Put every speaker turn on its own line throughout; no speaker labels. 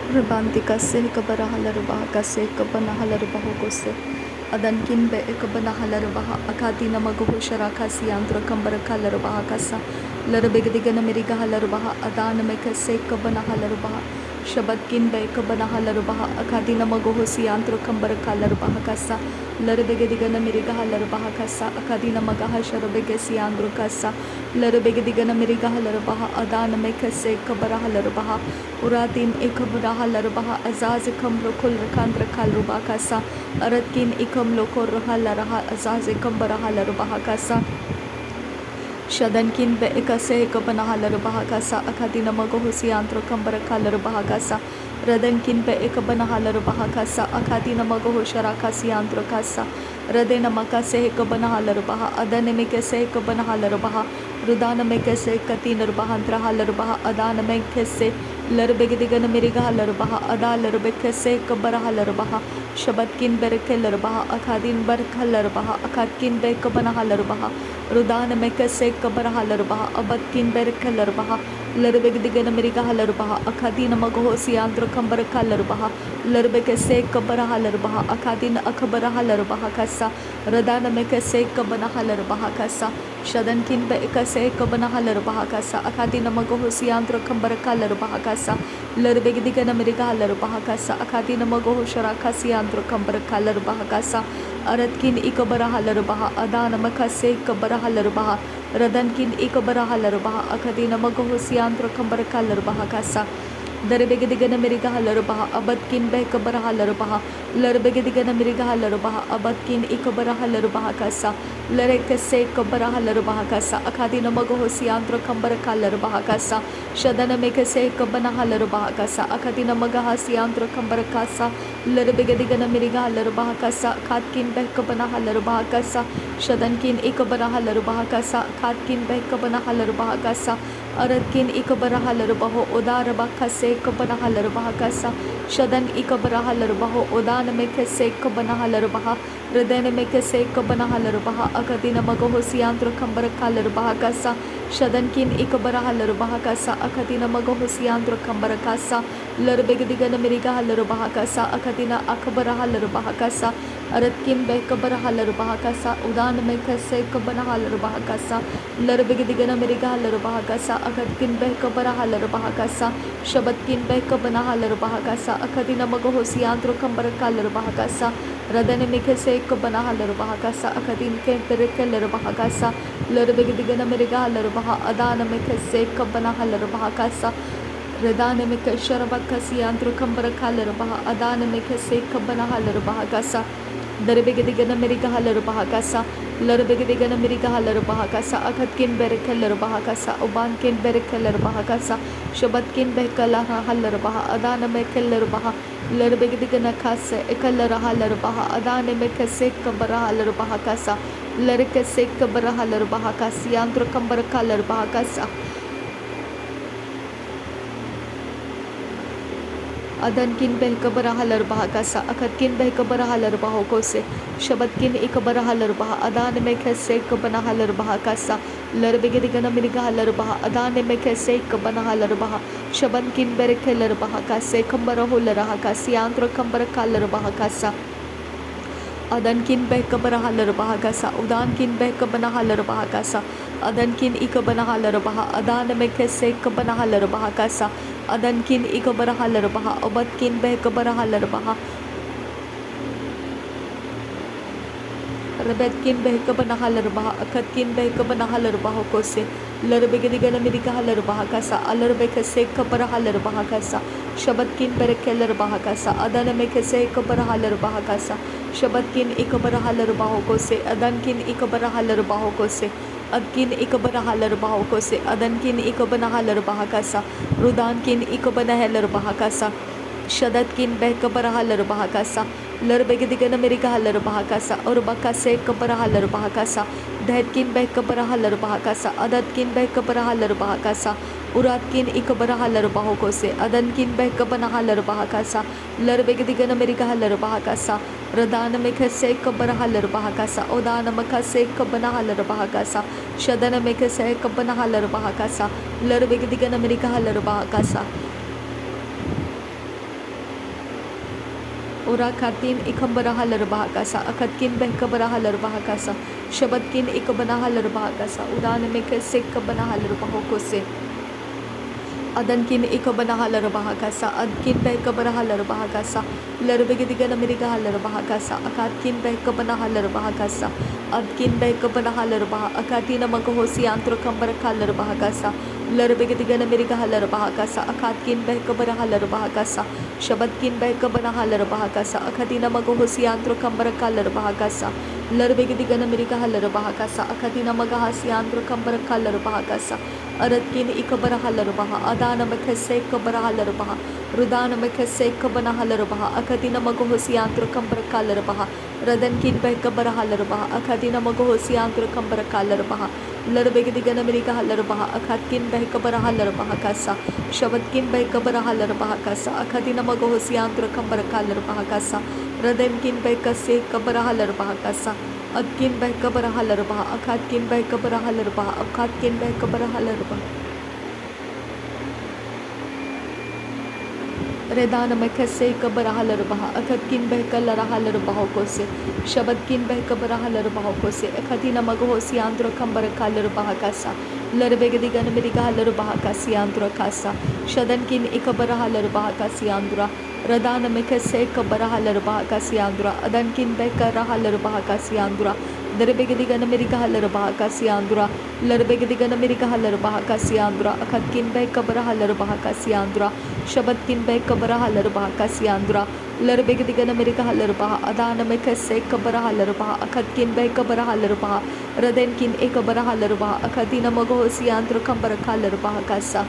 Rubantika se kabara halarubaha kase kabana halarubaho kose adankin be kabana halarubaha akati namago sharaka siandra kambara halarubaha kasa larabegdigana meriga halarubaha adana mekase kabana halarubaha Shabadkin be kabana halarubaha akati namago siandra kambara halarubaha kasa larabegdigana meriga halarubaha kasa akati namaga sharabege siandra kasa larabegdigana meriga halarubaha adana mekase kabara halarubaha Uratin ikabra halarbaha azaz kam rokul rakandra kalruba kasa aratkin ikam lokor halaraha azaz kambara halarbaha kasa Shadankin be ikase kabana halarbaha kasa akadina mago husiantro kambara kalarbaha kasa Radankin be ikabana halarbaha kasa akadina mago husharaka siantro kasa Radena makase kabana halarbaha adane mikase kabana halarbaha Rudana mekase katinarbahantra halarbaha adana mekase Larbegdigana miriga halarbaha ada larbekase kabara halarbaha Shabatkin berke larbaha akadin bark halarbaha akadkin be kabana halarbaha Rudana mekase kabara halarbaha abatkin berke larbaha Larbegdigana miriga halarbaha akadina maghosi andra kambara halarbaha Larbekase kabara halarbaha akadin akabara halarbaha kasa Radana mekase kabana halarbaha kasa Shadankin be ikase kabana halarbaha kasa akadina maghosi andra kambara halarbaha kasa Larbegdigana miriga halarbaha kasa akadina magho sharaka siandra kambara halarbaha kasa Aratkin ikabara halarbaha adana makase kabara halarbaha Radankin ikabara halarbaha akadina magho siandra kambara halarbaha kasa Darbegdigana miriga halarbaha abatkin be kabara halarbaha Larbegdigana miriga halarbaha abatkin ikabara halarbaha kasa Larekase kabara halarbaha kasa akadina magho siandra kambara halarbaha kasa Shadana mekase kabana halarbaha kasa akadina magaha siandra kambara kasa Larbegdigana miriga halarbaha kasa katkin be kabana halarbaha kasa Shadankin ikabara halarbaha kasa katkin be kabana halarbaha kasa Aratkin ikabara halarbaho udaraba kase kabana halarbaha kasa Shadan ikabara halarbaho udana mekase kabana halarbaha Radana mekase kabana halarbaha akadina magaho siandra kambara halarbaha kasa Shadankin ikabara halarbaha kasa akadina magaho siandra kambara kasa Larbegdigana miriga halarbaha kasa akadina akabara halarbaha kasa Aratkin be kabara halarbaha kasa udana mekase kabana halarbaha kasa Larbegdigana miriga halarbaha kasa akadkin be kabara halarbaha kasa Shabatkin be kabana halarbaha kasa akadina magaho siandra kambara halarbaha kasa Radana mekase kabana halarbaha kasa akadin ke berke halarbaha kasa Larbegdigana miriga halarbaha adana mekase kabana halarbaha kasa Radana mekasharabaka siandra kambara halarbaha adana mekase kabana halarbaha kasa Darbegdigana miriga halarbaha kasa Larbegdigana miriga halarbaha kasa akadkin berke halarbaha kasa ubankin berke halarbaha kasa Shabatkin behkala halarbaha adana meke halarbaha Larbegdigana kasa ekalara halarbaha adana mekase kabara halarbaha kasa Larkase kabara halarbaha kasa yandra kambara halarbaha kasa Adankin behkabara halarbaha kasa akadkin behkabara halarbaha kose Shabatkin ikabara halarbaha adana mekase kabana halarbaha kasa Larbegdigana miriga halarbaha adana mekase kabana halarbaha Shabankin berke halarbaha kase kambara hularaha kasa yandra kambara halarbaha kasa Adankin behkabara halarbaha kasa udankin behkabana halarbaha kasa Adankin ikabana halarbaha adana mekase kabana halarbaha kasa Adankin ikabara halarbaha abatkin behkabara halarbaha Rabetkin behkabana halarbaha akatkin behkabana halarbaha kose Larbegdigana miriga halarbaha kasa alarbekase kabara halarbaha kasa Shabatkin berke halarbaha kasa adana mekase kabara halarbaha kasa Shabatkin ikabara halarbaha kose adankin ikabara halarbaha kose Adkin ikabana halarbaha kose adankin ikabana halarbaha kasa Rudankin ikabana halarbaha kasa Shadatkin behkabara halarbaha kasa Larbegdigana miriga halarbaha kasa और bakase kabara halarbaha kasa Dhetkin behkabara halarbaha kasa adatkin behkabara halarbaha kasa Uratkin ikabara halarbaha kose adankin behkabana halarbaha kasa Larbegdigana miriga halarbaha kasa Radana mekase kabara halarbaha kasa odana makase kabana halarbaha kasa Shadana mekase kabana halarbaha kasa Larbegdigana miriga halarbaha kasa Ura katin ikambara halar bahakasa akatkin behkabara halar bahakasa shabatkin ikabana halar bahakasa udan mekase kabana halar bahokose adankin ikabana halar bahakasa adkin behkabara halar bahakasa larbegedigan amerika halar bahakasa akatkin behkabana halar bahakasa adkin behkabana halar bah akatina magahosi antro kambara halar bahakasa larbegedigan amerika halar bahakasa akatkin behkabara halar bahakasa Shabbatkin behkabana halar bahakasa akatina magahosi antro kambara halar bahakasa larbegedigan amerika halar bahakasa akatina magahasi antro kambara halar bahakasa aratkin ikabara halar baha adana mekase kabara halar baha rudana mekase kabana halar baha akatina magahosi antro kambara halar baha radankin behkabara halar baha akatina magahosi antro kambara halar baha larbegedigan amerika halar baha akatkin behkabara halar bahakasa Shabbatkin behkabara halar bahakasa akatina magahosi antro kambara halar bahakasa radankin behkase kabara halar bahakasa Adkin behkabara halar baha akatkin behkabara halar baha akatkin behkabara halar baha Redana mekase kabara halar baha akatkin behkalara halar baha kose Shabbatkin behkabara halar baha kose akatina magahosi antro kambara halar baha kasa larbegedigan amerika halar baha kasi antro kasa shadankin ikabara halar baha kasi andra radana mekase kabara halar baha kasi andra adankin behkara halar baha kasi andra darbegedigan amerika halar baha kasi andra larbegedigan amerika halar baha kasi andra akatkin behkabara halar baha kasi andra Shabbatkin behkabara halar baha kasi andra larbegedigan amerika halar baha adana mekase kabara halar baha akatkin behkabara halar baha radenkin ekabara halar baha akatina magahosi antro kambara halar baha kasa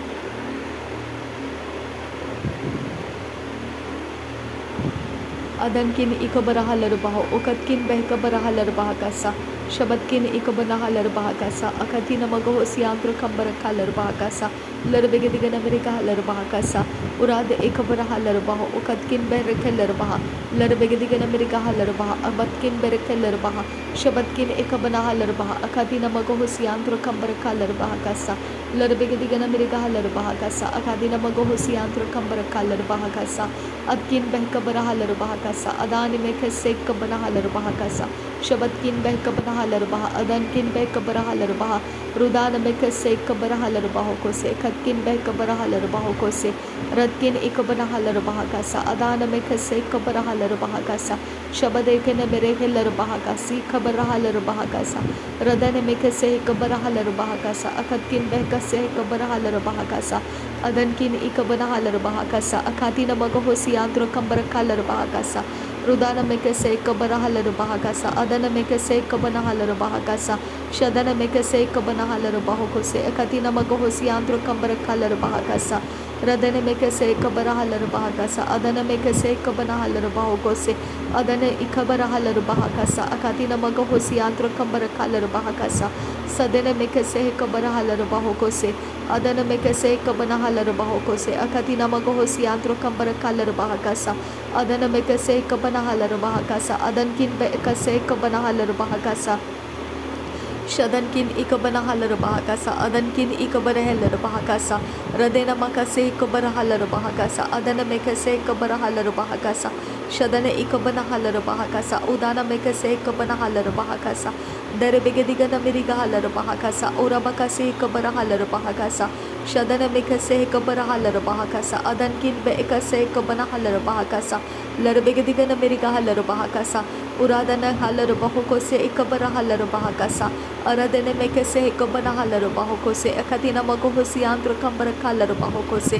adankin ikabara halar baha ukatkin behkabara halar baha kasa Shabbatkin ikabana halar baha kasa akatina magahosi antro kambara halar baha kasa larbegedigan amerika halar baha kasa urad ikabara halar baha ukatkin behkelar baha larbegedigan amerika halar baha abatkin behkelar baha Shabbatkin ikabana halar baha akatina magahosi antro kambara halar baha kasa larbegedigan amerika halar baha kasa akatina magahosi antro kambara halar baha kasa adkin behkabara halar baha kasa adani mekase kabana halar baha kasa Shabbatkin behkabana halar baha adankin behkabara halar baha rudana mekase kabara halar baha kose katkin behkabara halar baha kose radkin ikabana halar baha kasa adana mekase kabara halar baha kasa Shabbadekin mere halar baha kasi kabara halar baha kasa radana mekase kabara halar baha kasa akatkin behkase kabara halar baha kasa adankin ikabana halar baha kasa akatina magahosi antro kambara halar baha kasa Rudana mekase kabara halar baha kasa adana mekase kabana halar baha kasa shadana mekase kabana halar baha kose akatina magahosi antro kambara halar baha kasa radana mekase kabara halar baha kasa adana mekase kabana halar baha kose adana ikabara halar baha kasa akatina magahosi antro kambara halar baha kasa sadana mekase kabara halar baha kose adana mekase kabana halar baha kose akatina magahosi antro kambara halar baha kasa adana mekase kabana halar baha kasa adankin bekase kabana halar baha kasa Shadankin ikabana halar baha kasa adankin ikabara halar baha kasa radena makase ikabara halar baha kasa adana mekase ikabara halar baha kasa shadana ikabana halar baha kasa udana mekase ikabana halar baha kasa darbegedigan amerika halar baha kasa urabakase ikabara halar baha kasa shadana mekase ikabara halar baha kasa adankin bekase ikabana halar baha kasa larbegedigan amerika halar baha kasa uradana halar baha kose ikabara halar baha kasa aradene mekase ikabana halar baha kose akatina magahosi antro kambara halar baha kose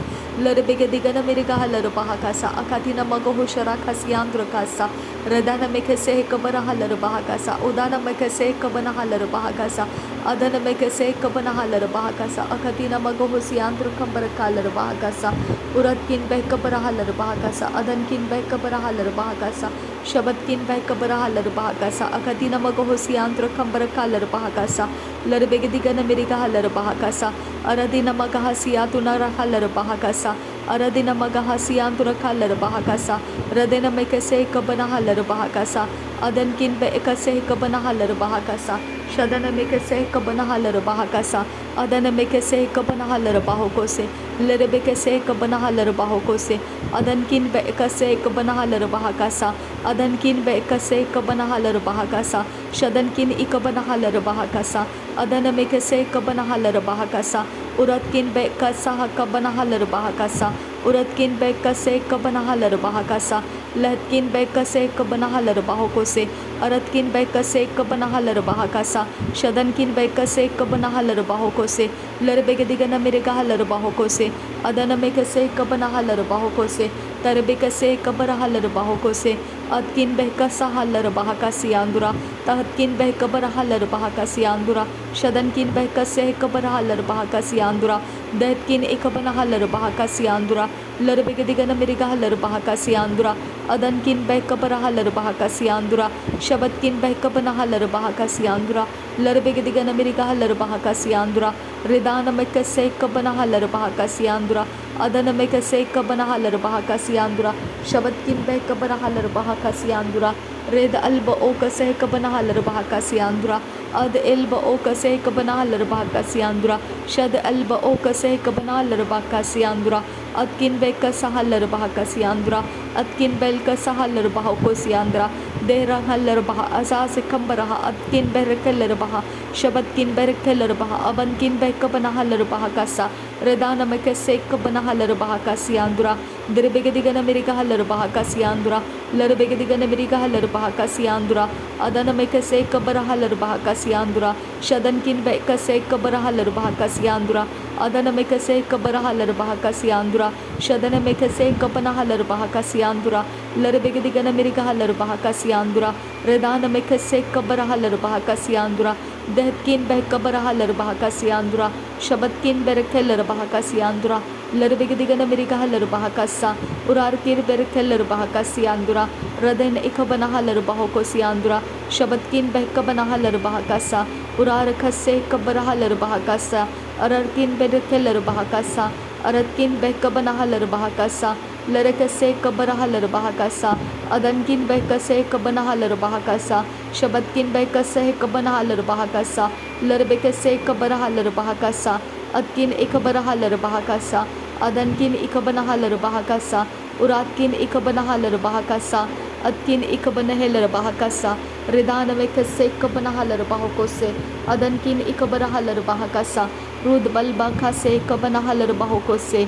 larbegedigan amerika halar baha kasa akatina magahoshara kasi antro kasa radana mekase ikabara halar baha kasa udana mekase ikabana halar baha kasa adana mekase ikabana halar baha kasa akatina magahosi antro kambara halar baha kasa uradkin behkabara halar baha kasa adankin behkabara halar baha kasa Shabbatkin behkabara halar baha kasa akatina magahosi antro kambara halar baha kasa larbegedigan amerika halar baha kasa aradina magahasi atuna halar baha kasa Aradina Magahasiantura Kalar Bahakasa, Radena Mekase Kabanahalar Bahakasa, Adankin Bekase Kabanahalar Bahakasa, Shadana Mekase Kabanahalar Bahakasa, Adana Mekase Kabanahalar Bahokose, Lerebekase Kabanahalar Bahokose, Adankin Bekase Kabanahalar Bahakasa, Adankin Bekase Kabanahalar Bahakasa, Shadankin Ikabanahalar Bahakasa, Adana Mekase Kabanahalar Bahakasa, Uratkin Bekasa Kabanahalar Bahakasa, Uratkin Bekase Kabanahalar Bahakasa, Latkin Bekase Kabanahalar Bahokose, Aratkin Bekase Kabanahalar Bahakasa, Shadankin Bekase Kabanahalar Bahokose, Lerbegadigana Miragahalar Bahokose, Adana Mekase Kabanahalar Bahokose, Tarbekase Kabarahalar Bahokose, Atkin Bekasa Halar Bahakasi Andura, Tahatkin Bekabarahalar Bahakasi Andura, Shadankin Bekase Kabarahalar Bahakasi Andura, Datkin Ekabanahalar Bahakasi Andura, Lerbegadigana Mirigahalar Bahakasi Andura, Adankin Bekabarahalar Bahakasi Andura, Shabatkin Bekabanahalar Bahakasi Andura, Lerbegadigana Mirigahalar Bahakasi Andura, Redana Mekase Kabanahalar Bahakasi Andura, Adana Mekase Kabanahalar Bahakasi Andura, Shabatkin Bekabanahalar Bahakasi Andura, Red Alba Okase Kabanahalar Bahakasi Andura, Ad Elba Okase Kabanahalar Bahakasi Andura, Shad Alba Okase Kabanahalar Bahakasi Andura, Atkin Beka Sahalar Bahakasi Andura, Atkin Belka Sahalar Bahakosi Andra, Dera Halar Baha Azaz Kambaraha, Atkin Berkeller Baha, Shabatkin Berkeller Baha, Abankin Bekabanahalar Bahakasa, Redana Mekase Kabanahalar Bahakasi Andura, Derbegadigan America Halar Bahakasi Andura, Lerbegadigan America Halar Bahakasi Andura, Adana Mekase Kabarahalar Bahakasi Andura, Shadankin Bekase Kabarahalar Bahakasi Andura, Adana Mekase Kabarahalar Bahakasi Andura, Shadana Mekase Kapanahalar Bahakasi Andura, Lerbegadigan America Halar Bahakasi Andura, Redana Mekase Kabarahalar Bahakasi Andura, Dehtkin Bekabarahalar Bahakasi Andura, Shabatkin Berekeller Bahakasi Andura, Lerbegadigan America Halar Bahakasa, Urarkir Berekeller Bahakasi Andura, Raden Ikabanahalar Bahokosi Andura, Shabatkin Bekabanahalar Bahakasa, Urarkase Kabarahalar Bahakasa, Ararkin Berekeller Bahakasa, Aratkin Bekabanahalar Bahakasa, Lerekase Kabarahalar Bahakasa, Adankin Bekase Kabanahalar Bahakasa, Shabatkin Bekase Kabanahalar Bahakasa, Lerbekase Kabarahalar Bahakasa, Atkin Ikabarahalar Bahakasa, Adankin Ikabanahalar Bahakasa, Uratkin Ikabanahalar Bahakasa, Atkin Ikabanahalar Bahakasa, Redana Mekase Kabanahalar Bahokose, Adankin Ikabarahalar Bahakasa, Rud Balbakase Kabanahalar Bahokose,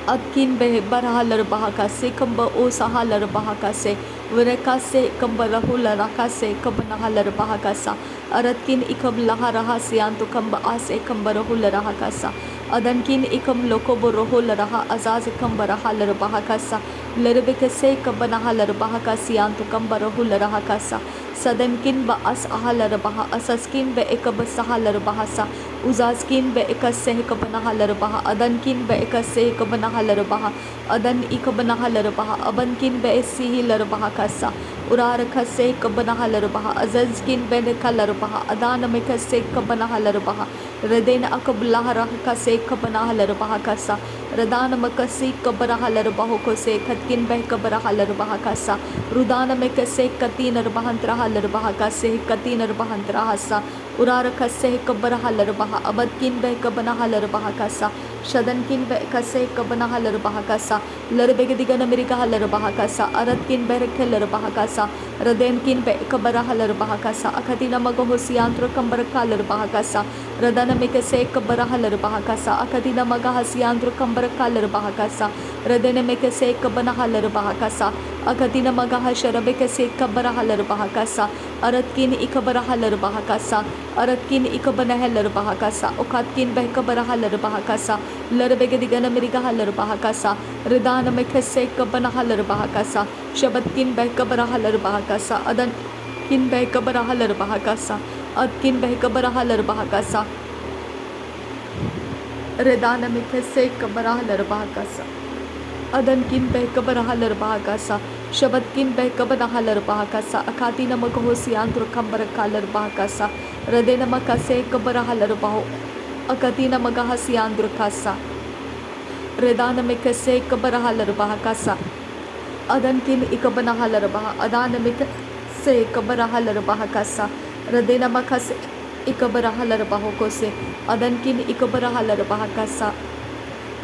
Atkin Be Barahalar Bahakase, Kamba Osahalar Bahakase, Virakase Kambarahula Rakase Kabanahalar Bahakasa, Aratkin Ikam Laharaha Sianto Kamba Ase Kambarahula Rahakasa, Adankin Ikam Lokoborohula Raha Azaz Kambarahalar Bahakasa, Lerbekase Kabanahalar Bahakasianto Kambarahula Rahakasa, Sadankin Ba As Ahalar Baha, Asaskin Be Ekabasahalar Bahasa, Uzaskin Be Ekase Kabanahalar Baha, Adankin Be Ekase Kabanahalar Baha, Adan Ikabanahalar Baha, Abankin Be Sihilar Bahakasa, Urarakase Kabanahalar Baha, Azazkin Be Kalar Baha, Adana Mekase Kabanahalar Baha, Redena Akabulahara Kase Kabanahalar Bahakasa, Radana Makasi Kabarahalar Bahokose, Katkin Be Kabarahalar Bahakasa, Rudana Mekase Katinar Bahantrahalar Bahakase, Katinar Bahantrahasa, Urarakase Kabarahalar Baha, Abadkin Be Kabanahalar Bahakasa, Shadankin Be Kase Kabanahalar Bahakasa, Lerbegadigan America Halar Bahakasa, Aratkin Berekeller Bahakasa, Radenkin Be Kabarahalar Bahakasa, Akatina Magahosiantro Kambarakalar Bahakasa, Radana Mekase Kabarahalar Bahakasa, Akatina Magahasiantro Kambarakalar Bahakasa, Radene Mekase Kabanahalar Bahakasa, Akatina Magahasharabekase Kabarahalar Bahakasa, Aratkin Ikabarahalar Bahakasa, Aratkin Ikabanahalar Bahakasa, Okatkin Bekabarahalar Bahakasa, Lerbegadigan America Halar Bahakasa, Redana Mekase Kabanahalar Bahakasa, Shabatkin Bekabarahalar Bahakasa, Adan Kin Bekabarahalar Bahakasa, Atkin Bekabarahalar Bahakasa, Redana Mekase Kabarahalar Bahakasa, Adankin Bekabarahalar Bahakasa, Shabatkin Bekabanahalar Bahakasa, Akatina Magahosiantro Kambarakalar Bahakasa, Radena Makase Kabarahalar Baho, Akatina Magahasiandro Kasa, Redana Mikase Kabarahalarabahakasa Adankin Ikabanahalarabaha Adana Mikase Kabarahalarabahakasa Radena Makas Ikabarahalarabahokose Adankin Ikabarahalarabahakasa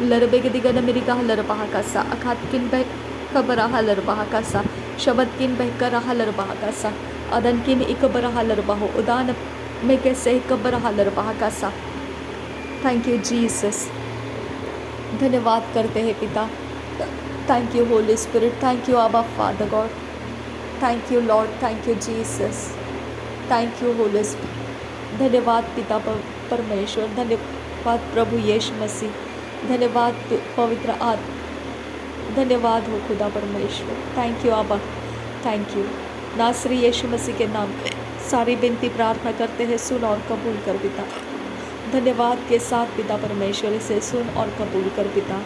Larabegadigana Mirikahalarabahakasa Akatkin Bek Kabarahalarabahakasa Shabatkin Bekarahalarabahakasa Adankin Ikabarahalarbaho Udana Mikase Kabarahalarabahakasa. Thank you Jesus. धन्यवाद करते हैं पिता. Thank you Holy Spirit. Thank you आबा Father God. Thank you Lord. Thank you Jesus. Thank you Holy Spirit. धन्यवाद पिता परमेश्वर. धन्यवाद प्रभु यीशु मसीह. धन्यवाद पवित्र आत्मा. धन्यवाद हो खुदा परमेश्वर. थैंक यू आबा. Thank you. नासरी यीशु मसीह के नाम पे सारी विनती प्रार्थना करते हैं. सुन और कबूल कर पिता. धन्यवाद के साथ पिता परमेश्वर इसे सुन और कबूल कर पिता.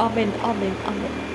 आमीन आमीन आमीन.